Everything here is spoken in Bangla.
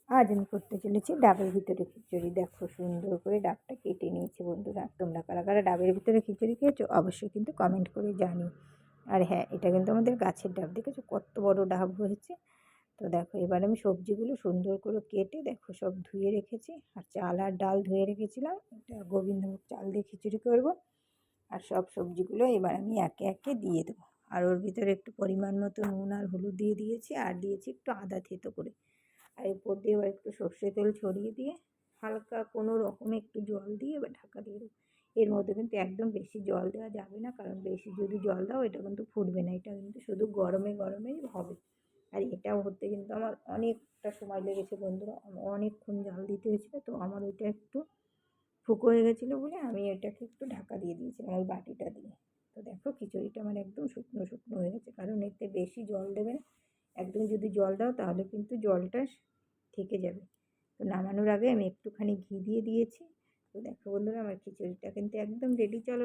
আজ আমি করতে চলেছি ডাবের ভিতরে খিচুড়ি। দেখো সুন্দর করে ডাবটা কেটে নিয়েছি বন্ধুরা। তোমরা কারা কারা ডাবের ভিতরে খিচুড়ি খেয়েছো অবশ্যই কিন্তু কমেন্ট করে জানিও। আর হ্যাঁ, এটা কিন্তু আমাদের গাছের ডাব, দেখেছো কত বড় ডাব হয়েছে। তো দেখো এবার আমি সবজিগুলো সুন্দর করে কেটে দেখো সব ধুয়ে রেখেছি। আর চাল আর ডাল ধুয়ে রেখেছিলাম, এটা গোবিন্দভোগ চাল দিয়ে খিচুড়ি করব। আর সব সবজিগুলো এবার আমি একে একে দিয়ে দেবো। আর ওর ভিতরে একটু পরিমাণ মতো নুন আর হলুদ দিয়ে দিয়েছি, আর দিয়েছি একটু আদা থেতো করে। আর এরপর দিয়ে এবার একটু সর্ষে তেল ছড়িয়ে দিয়ে হালকা কোনো রকমে একটু জল দিয়ে এবার ঢাকা দিয়ে দেবো। এর মধ্যে কিন্তু একদম বেশি জল দেওয়া যাবে না, কারণ বেশি যদি জল দাও এটা কিন্তু ফুটবে না, এটা কিন্তু শুধু গরমে গরমেই হবে। আর এটাও হতে কিন্তু আমার অনেকটা সময় লেগেছে বন্ধুরা, অনেকক্ষণ জাল দিতে হয়েছিল। তো আমার ওইটা একটু ফুকো হয়ে গেছিলো বলে আমি এটাকে একটু ঢাকা দিয়ে দিয়েছিলাম ওই বাটিটা দিয়ে। তো দেখো খিচুড়িটা আমার একদম শুকনো শুকনো হয়ে গেছে, কারণ এতে বেশি জল দেবে না। একদম যদি জল দাও তাহলে কিন্তু জলটা থেকে যাবে। তো নামানোর আগে আমি একটুখানি ঘি দিয়ে দিয়েছি। তো দেখো বন্ধুরা আমার খিচুড়িটা কিন্তু একদম রেডি। চলো